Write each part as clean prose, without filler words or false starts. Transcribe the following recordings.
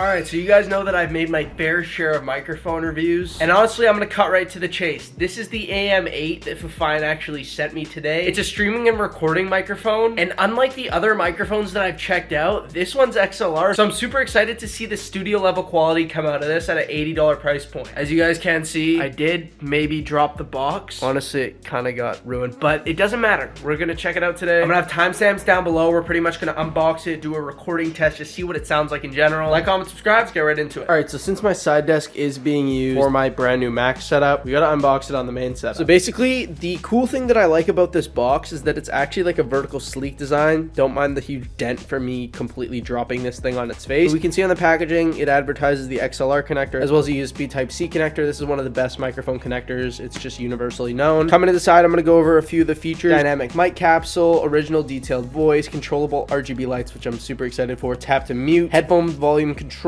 Alright, so you guys know that I've made my fair share of microphone reviews, and honestly, I'm gonna cut right to the chase. This is the AM8 that Fifine actually sent me today. It's a streaming and recording microphone, and unlike the other microphones that I've checked out, this one's XLR, so I'm super excited to see the studio level quality come out of this at an $80 price point. As you guys can see, I did maybe drop the box. Honestly, it kind of got ruined, but it doesn't matter. We're gonna check it out today. I'm gonna have timestamps down below. We're pretty much gonna unbox it, do a recording test, just see what it sounds like in general. Like, comment, subscribe, let's get right into it. All right, so since my side desk is being used for my brand new Mac setup, we gotta unbox it on the main setup. So basically, the cool thing that I like about this box is that it's actually like a vertical sleek design. Don't mind the huge dent for me completely dropping this thing on its face. So we can see on the packaging, it advertises the XLR connector as well as a USB Type-C connector. This is one of the best microphone connectors. It's just universally known. Coming to the side, I'm gonna go over a few of the features. Dynamic mic capsule, original detailed voice, controllable RGB lights, which I'm super excited for, tap to mute, headphone volume control,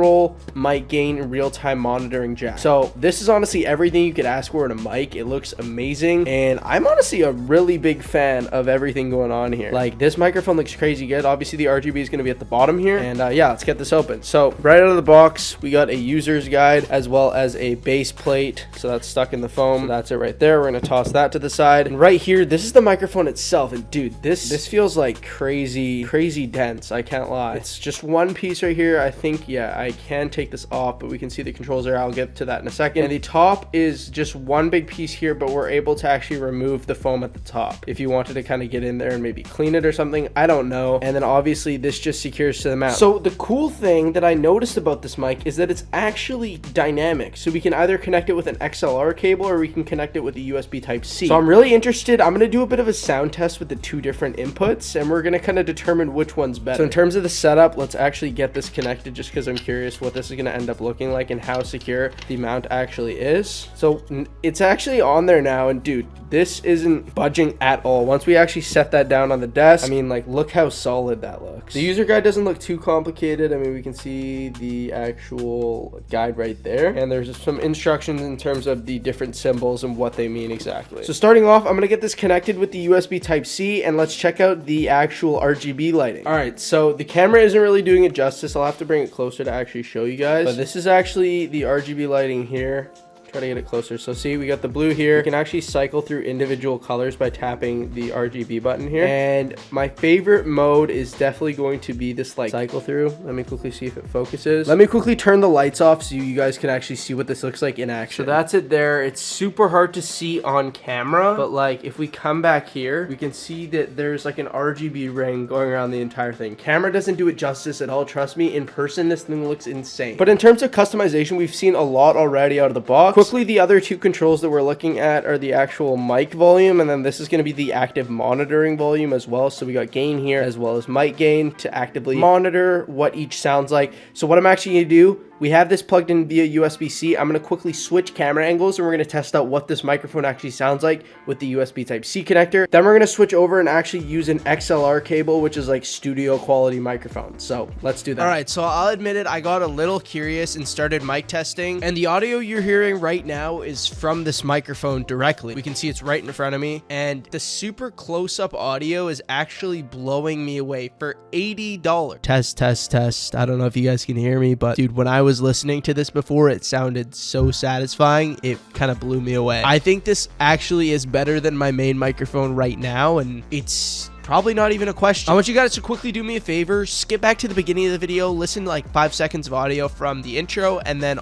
mic gain, and real-time monitoring jack. So this is honestly everything you could ask for in a mic. It looks amazing, and I'm honestly a really big fan of everything going on here. Like, this microphone looks crazy good. Obviously the RGB is going to be at the bottom here, and yeah, let's get this open. So right out of the box, we got a user's guide as well as a base plate, so that's stuck in the foam. So that's it right there. We're going to toss that to the side, and right here, this is the microphone itself. And dude, this feels like crazy dense. I can't lie. It's just one piece right here. I think, yeah, I can take this off, but we can see the controls there. I'll get to that in a second. And the top is just one big piece here, but we're able to actually remove the foam at the top if you wanted to kind of get in there and maybe clean it or something. I don't know. And then obviously this just secures to the mount. So the cool thing that I noticed about this mic is that it's actually dynamic. So we can either connect it with an XLR cable or we can connect it with a USB Type-C. So I'm really interested. I'm going to do a bit of a sound test with the two different inputs, and we're going to kind of determine which one's better. So in terms of the setup, let's actually get this connected just because I'm curious what this is going to end up looking like and how secure the mount actually is. So it's actually on there now, and dude, this isn't budging at all. Once we actually set that down on the desk, I mean, like, look how solid that looks. The user guide doesn't look too complicated. I mean, we can see the actual guide right there, and there's some instructions in terms of the different symbols and what they mean exactly. So starting off, I'm gonna get this connected with the USB Type-C, and let's check out the actual RGB lighting. All right, so the camera isn't really doing it justice. I'll have to bring it closer to actually show you guys, but this is actually the RGB lighting here. Try to get it closer. So see, we got the blue here. You can actually cycle through individual colors by tapping the RGB button here. And my favorite mode is definitely going to be this like cycle through. Let me quickly see if it focuses. Let me quickly turn the lights off so you guys can actually see what this looks like in action. So that's it there. It's super hard to see on camera, but like if we come back here, we can see that there's like an RGB ring going around the entire thing. Camera doesn't do it justice at all. Trust me, in person, this thing looks insane. But in terms of customization, we've seen a lot already out of the box. Quickly, the other two controls that we're looking at are the actual mic volume, and then this is going to be the active monitoring volume as well. So we got gain here as well as mic gain to actively monitor what each sounds like. So what I'm actually going to do, we have this plugged in via USB-C. I'm going to quickly switch camera angles, and we're going to test out what this microphone actually sounds like with the USB Type-C connector. Then we're going to switch over and actually use an XLR cable, which is like studio quality microphone. So let's do that. All right, so I'll admit it, I got a little curious and started mic testing, and the audio you're hearing right now is from this microphone directly. We can see it's right in front of me, and the super close-up audio is actually blowing me away for $80. Test. I don't know if you guys can hear me, but dude, when I was listening to this before, it sounded so satisfying. It kind of blew me away. I think this actually is better than my main microphone right now, and it's probably not even a question. I want you guys to quickly do me a favor, skip back to the beginning of the video, listen to like 5 seconds of audio from the intro, and then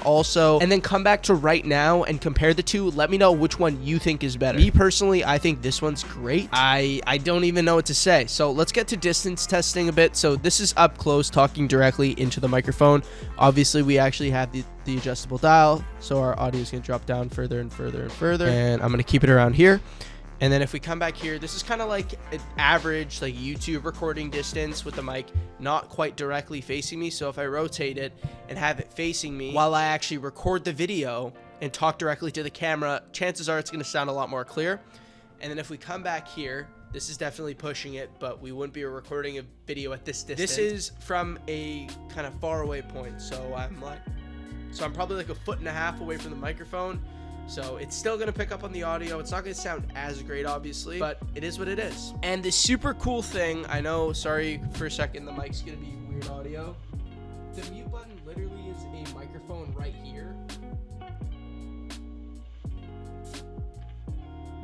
come back to right now and compare the two. Let me know which one you think is better. Me personally, I think this one's great. I don't even know what to say. So let's get to distance testing a bit. So this is up close, talking directly into the microphone. Obviously, we actually have the adjustable dial, so our audio is going to drop down further and further and further, and I'm going to keep it around here. And then if we come back here, this is kind of like an average like YouTube recording distance with the mic not quite directly facing me. So if I rotate it and have it facing me while I actually record the video and talk directly to the camera, chances are it's going to sound a lot more clear. And then if we come back here, this is definitely pushing it, but we wouldn't be recording a video at this distance. This is from a kind of far away point. So I'm probably like 1.5 feet away from the microphone. So it's still going to pick up on the audio. It's not going to sound as great, obviously, but it is what it is. And the super cool thing, I know, sorry for a second, the mic's going to be weird audio. The mute button literally is microphone right here.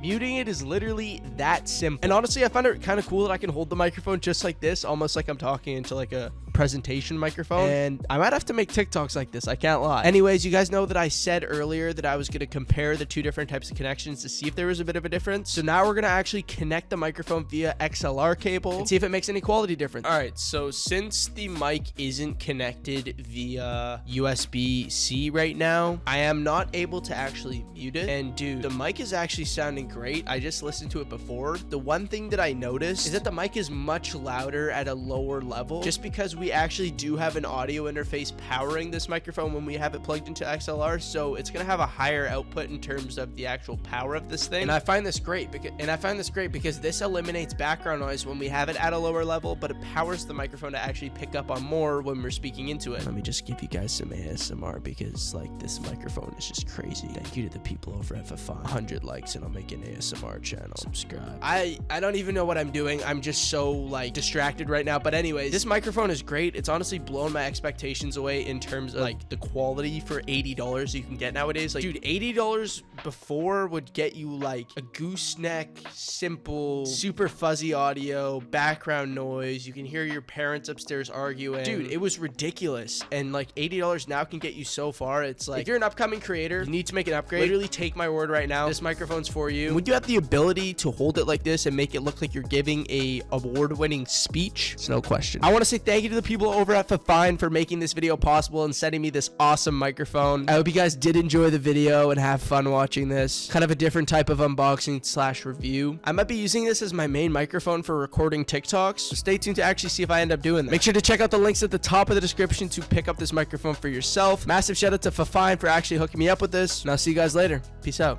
Muting it is literally that simple. And honestly, I find it kind of cool that I can hold the microphone just like this, almost like I'm talking into like a presentation microphone. And I might have to make TikToks like this, I can't lie. Anyways, you guys know that I said earlier that I was going to compare the two different types of connections to see if there was a bit of a difference. So now we're going to actually connect the microphone via XLR cable and see if it makes any quality difference. All right, so since the mic isn't connected via USB-C right now, I am not able to actually mute it. And dude, the mic is actually sounding great. I just listened to it before. The one thing that I noticed is that the mic is much louder at a lower level, just because we actually do have an audio interface powering this microphone when we have it plugged into XLR, so it's gonna have a higher output in terms of the actual power of this thing. And I find this great because this eliminates background noise when we have it at a lower level, but it powers the microphone to actually pick up on more when we're speaking into it. Let me just give you guys some ASMR because like this microphone is just crazy. Thank you to the people over at Fifine. 100 likes and I'll make an ASMR channel. Subscribe. I don't even know what I'm doing. I'm just so like distracted right now. But anyways, this microphone is great. It's honestly blown my expectations away in terms of like the quality for $80 you can get nowadays. Like, dude, $80 before would get you like a gooseneck, simple, super fuzzy audio, background noise. You can hear your parents upstairs arguing. Dude, it was ridiculous. And like $80 now can get you so far. It's like, if you're an upcoming creator, you need to make an upgrade. Literally take my word right now. This microphone's for you. When you have the ability to hold it like this and make it look like you're giving a award-winning speech, it's no question. I want to say thank you to the people over at Fifine for making this video possible and sending me this awesome microphone. I hope you guys did enjoy the video and have fun watching this. Kind of a different type of unboxing slash review. I might be using this as my main microphone for recording TikToks, so stay tuned to actually see if I end up doing that. Make sure to check out the links at the top of the description to pick up this microphone for yourself. Massive shout out to Fifine for actually hooking me up with this, and I'll see you guys later. Peace out.